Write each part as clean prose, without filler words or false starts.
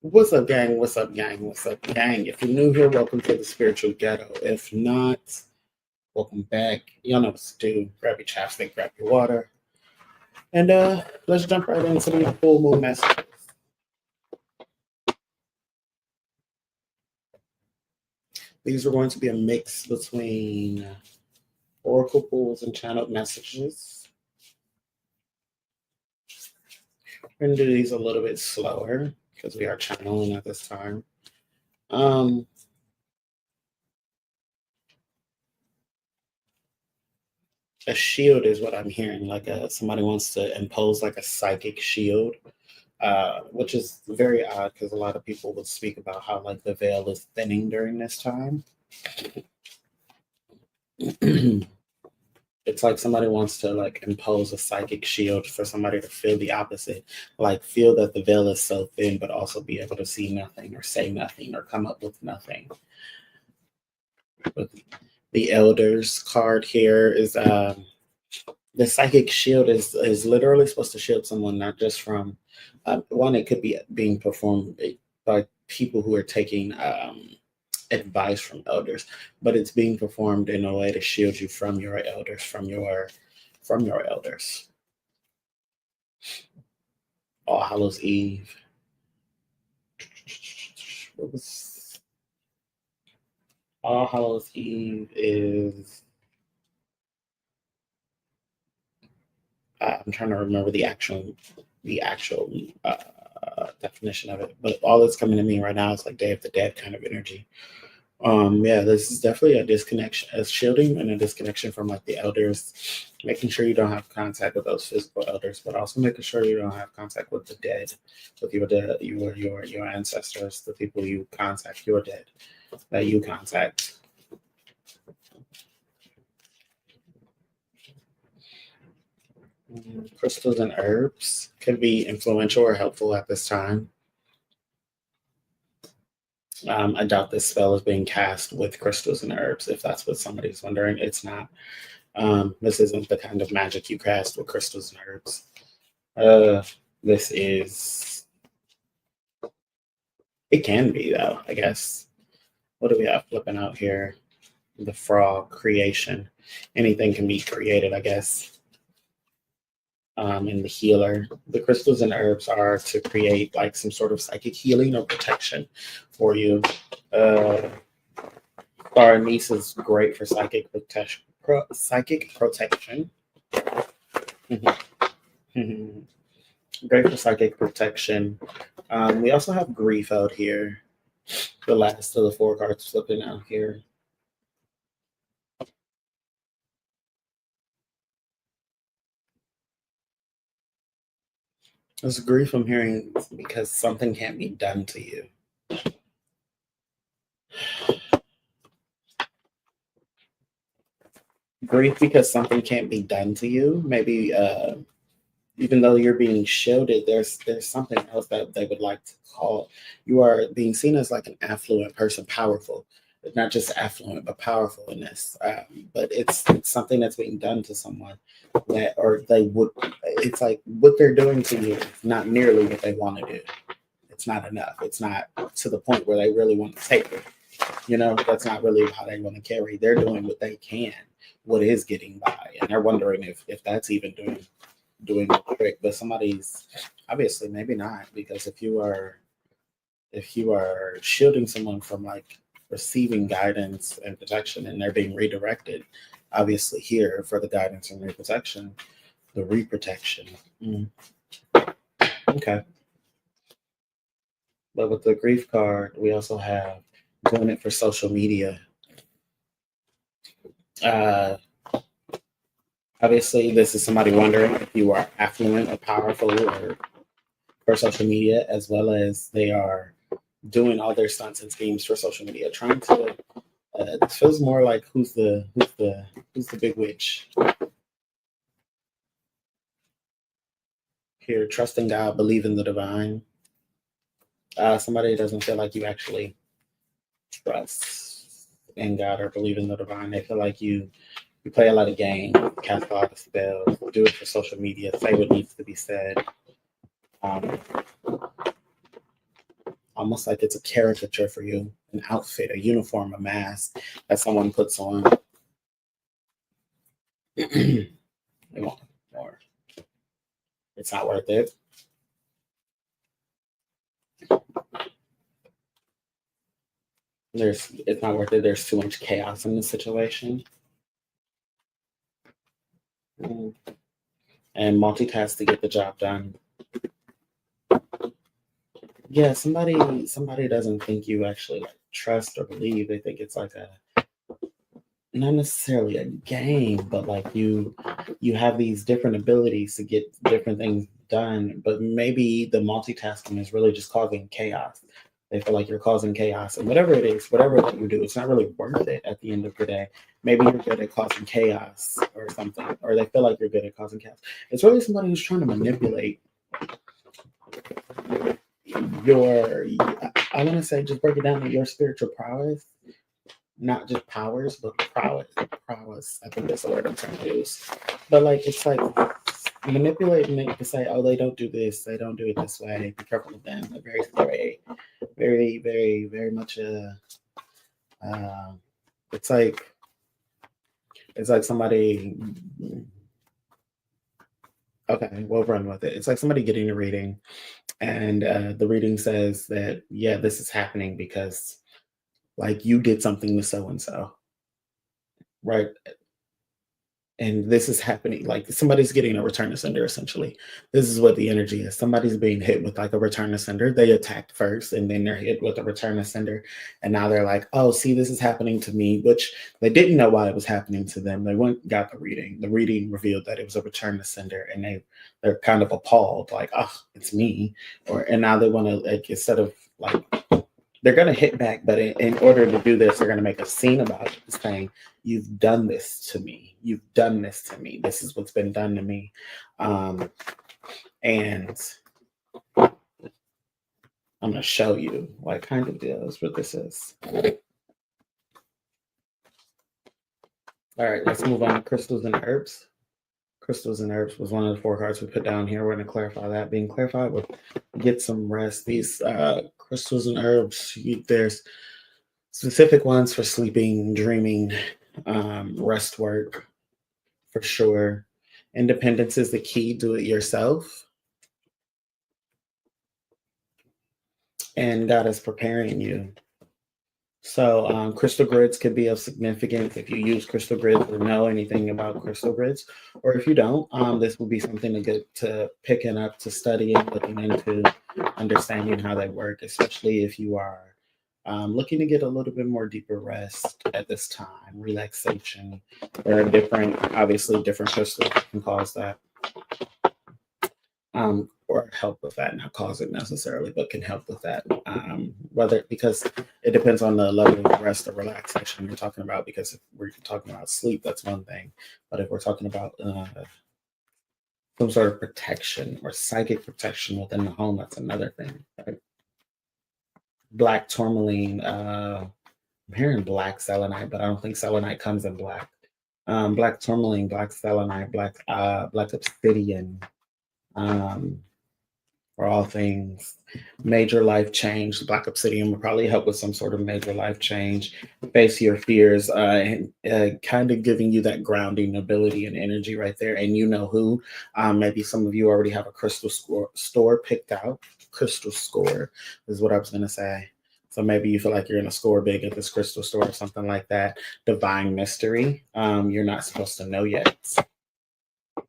What's up, gang? What's up, gang? What's up, gang? If you're new here, welcome to the Spiritual Ghetto. If not, welcome back. Y'all know what to do. Grab your chapstick, grab your water, and let's jump right into the full moon messages. These are going to be a mix between oracle pulls and channeled messages. We're going to do these a little bit slower because we are channeling at this time. Um, a shield is what I'm hearing. Like somebody wants to impose like a psychic shield, which is very odd because a lot of people would speak about how like the veil is thinning during this time. It's like somebody wants to like impose a psychic shield for somebody to feel the opposite, like feel that the veil is so thin, but also be able to see nothing or say nothing or come up with nothing. But the elders card here is the psychic shield is literally supposed to shield someone not just from one. It could be being performed by people who are taking advice from elders, but it's being performed in a way to shield you from your elders, from your elders. All Hallows Eve. What was All Hallows Eve is I'm trying to remember the actual definition of it, but all that's coming to me right now is like Day of the Dead kind of energy. Yeah, this is definitely a disconnection, a shielding and a disconnection from like the elders, making sure you don't have contact with those physical elders, but also making sure you don't have contact with the dead, with your dead, your ancestors, the people you contact, your dead that you contact. Crystals and herbs can be influential or helpful at this time. I doubt this spell is being cast with crystals and herbs. If that's what somebody's wondering, it's not. This isn't the kind of magic you cast with crystals and herbs. Uh, this is. It can be though, I guess. What do we have flipping out here? The frog creation. Anything can be created, I guess. And the healer. The crystals and herbs are to create like some sort of psychic healing or protection for you. Uh, Our niece is great for psychic protection. Psychic protection. Mhm. Mhm. Great for psychic protection. We also have grief out here. The last of the four cards flipping out here. There's grief I'm hearing because something can't be done to you. Grief because something can't be done to you. Maybe even though you're being shielded, there's something else that they would like to call. You are being seen as like an affluent person, powerful, not just affluent but powerful in this. But it's something that's being done to someone that, or they would. It's like what they're doing to you is not nearly what they want to do. It's not enough. It's not to the point where they really want to take it. That's not really how they want to carry. They're doing what they can, what is getting by, and they're wondering if that's even doing the trick. But somebody's obviously maybe not, because if you are shielding someone from like receiving guidance and protection and they're being redirected, obviously here for the guidance and protection, the reprotection. Mm, okay. But with the grief card, we also have doing it for social media. Uh, Obviously, this is somebody wondering if you are affluent or powerful or for social media, as well as they are doing all their stunts and schemes for social media, trying to. It feels more like who's the big witch here? Trust in God, believe in the divine. Somebody who doesn't feel like you actually trust in God or believe in the divine. They feel like you play a lot of games, cast a lot of spells, do it for social media, say what needs to be said. Um, almost like it's a caricature for you, an outfit, a uniform, a mask that someone puts on. They want more. It's not worth it. It's not worth it. There's too much chaos in the situation. Mm. And multitask to get the job done. Yeah, somebody doesn't think you actually like trust or believe. They think it's like a not necessarily a game, but like you have these different abilities to get different things done, but maybe the multitasking is really just causing chaos. They feel like you're causing chaos, and whatever it is, whatever that you do, it's not really worth it at the end of the day. Maybe you're good at causing chaos or something, or they feel like you're good at causing chaos. It's really somebody who's trying to manipulate your. I want to say, just break it down to your spiritual prowess, not just powers, but prowess. Prowess. I think that's the word I'm trying to use. But like, it's like manipulating it to say, oh, they don't do this, they don't do it this way. Be careful of them. They're very scary, very much a. Uh, it's like somebody. Okay, we'll run with it. It's like somebody getting a reading, and the reading says that yeah, this is happening because like you did something to so and so, right? And this is happening like somebody's getting a return to sender essentially. This is what the energy is. Somebody's being hit with like a return to sender. They attacked first and then they're hit with a return to sender, and now they're like, oh, see, this is happening to me, which they didn't know why it was happening to them. They went got the reading revealed that it was a return to sender, and they're kind of appalled like, oh, it's me. Or and now they want to like instead of like they're going to hit back, but in order to do this, they're going to make a scene about it, saying, "You've done this to me. You've done this to me. This is what's been done to me," and I'm going to show you what kind of deal is what this is. All right, let's move on to crystals and herbs. Crystals and herbs was one of the 4 cards we put down here. We're going to clarify that. Being clarified, we'll get some rest. These crystals and herbs, there's specific ones for sleeping, dreaming, rest work, for sure. Independence is the key. Do it yourself. And God is preparing you. So crystal grids could be of significance if you use crystal grids or know anything about crystal grids, or if you don't, this will be something to get to picking up, to studying, looking into, understanding how they work, especially if you are looking to get a little bit more deeper rest at this time, relaxation. There are obviously different crystals that can cause that. Or help with that, not cause it necessarily, but can help with that. Because it depends on the level of rest or relaxation you're talking about. Because if we're talking about sleep, that's one thing, but if we're talking about some sort of protection or psychic protection within the home, that's another thing. Right? Black tourmaline. I'm hearing black selenite, but I don't think selenite comes in black. Black tourmaline, black selenite, black obsidian. For all things major life change. The Black Obsidian will probably help with some sort of major life change, face your fears, and kind of giving you that grounding ability and energy right there. And you know who, maybe some of you already have a crystal store picked out. Crystal score is what I was going to say. So maybe you feel like you're in a score big at this crystal store or something like that. Divine mystery. You're not supposed to know yet.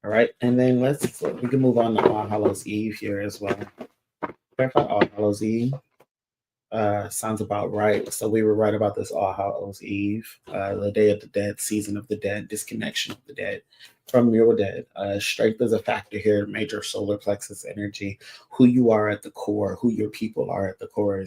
All right, and then we can move on to All Hallows Eve here as well. Clarify All Hallows Eve. Sounds about right. So we were right about this All Hallows Eve, the Day of the Dead, season of the dead, disconnection of the dead from your dead. Strength is a factor here. Major solar plexus energy. Who you are at the core, who your people are at the core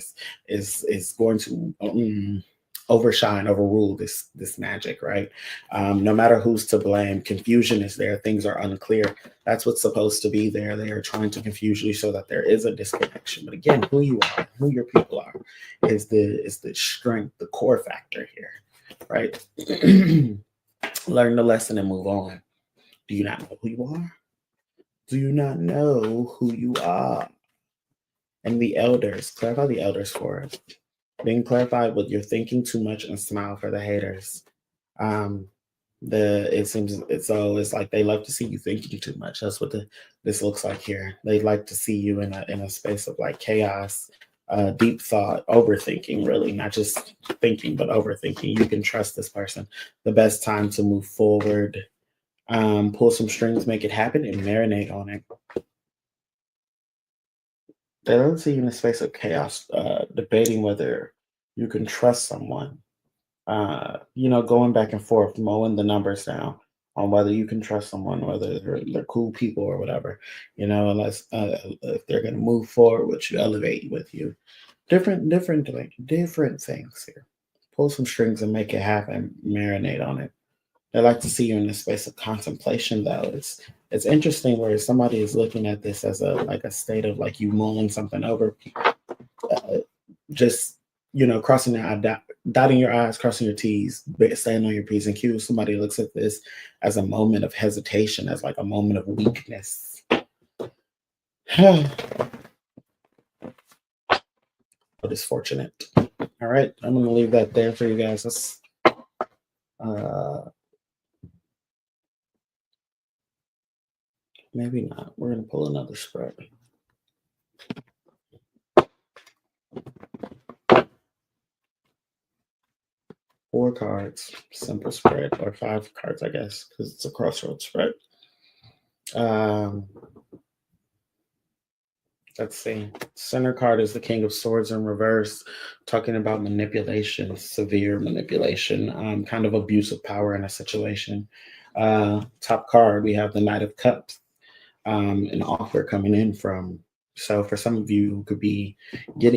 is going to overrule this magic, right? No matter who's to blame, confusion is there. Things are unclear. That's what's supposed to be there. They are trying to confuse you so that there is a disconnection. But again, who you are, who your people are, is the strength, the core factor here, right? Learn the lesson and move on. Do you not know who you are? Do you not know who you are? And the elders, clarify the elders for us. Being clarified with you're thinking too much and smile for the haters. Um, it seems it's like they love to see you thinking too much. That's what this looks like here. They like to see you in a space of like chaos, deep thought, overthinking, really, not just thinking, but overthinking. You can trust this person. The best time to move forward, pull some strings, make it happen, and marinate on it. They don't see you in a space of chaos, debating whether you can trust someone. Going back and forth, mowing the numbers down on whether you can trust someone, whether they're cool people or whatever. Unless if they're gonna move forward with you, elevate with you. Different things here. Pull some strings and make it happen. Marinate on it. I like to see you in a space of contemplation, though. It's interesting where somebody is looking at this as a state of like you mulling something over, just crossing your dotting your I's, crossing your T's, staying on your P's and Q's. Somebody looks at this as a moment of hesitation, as like a moment of weakness. But it's fortunate. All right, I'm gonna leave that there for you guys. Let's maybe not. We're gonna pull another spread. Four cards, simple spread, or five cards, I guess, because it's a crossroads spread. Let's see. Center card is the King of Swords in reverse, talking about manipulation, severe manipulation, kind of abuse of power in a situation. Top card, we have the Knight of Cups, an offer coming in from. So for some of you who could be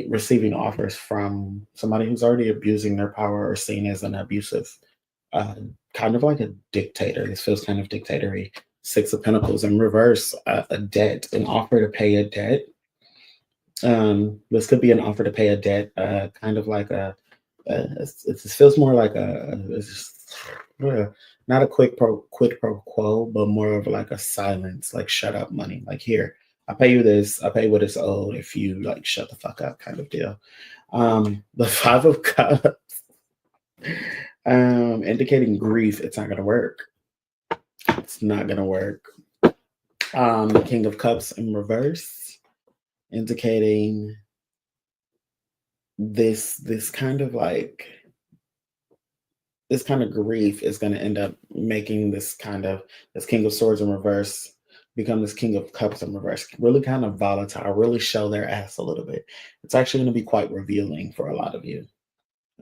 receiving offers from somebody who's already abusing their power or seen as an abusive, kind of like a dictator. This feels kind of dictatorial. Six of Pentacles in reverse, a debt, an offer to pay a debt. This could be an offer to pay a debt, kind of like it feels more like not a quid pro quo, but more of like a silence, like shut up money. Like here, I pay you this, I pay what it's owed if you like shut the fuck up kind of deal. The Five of Cups, indicating grief. It's not gonna work. It's not gonna work. The King of Cups in reverse, indicating this kind of grief is going to end up making this King of Swords in reverse become this King of Cups in reverse, really kind of volatile, really show their ass a little bit. It's actually going to be quite revealing for a lot of you.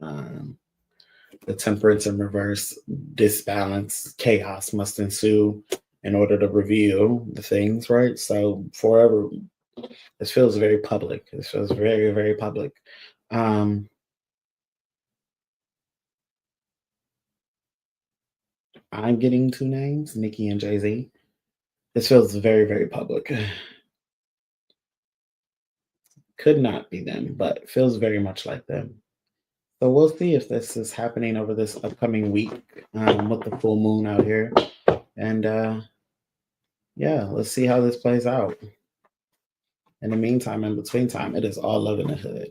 The Temperance in reverse, disbalance, chaos must ensue in order to reveal the things, right? So forever, this feels very public. This feels very, very public. I'm getting two names, Nicki and Jay-Z. This feels very, very public. Could not be them, but feels very much like them. So we'll see if this is happening over this upcoming week with the full moon out here. And yeah, let's see how this plays out. In the meantime, in between time, it is all love in the hood.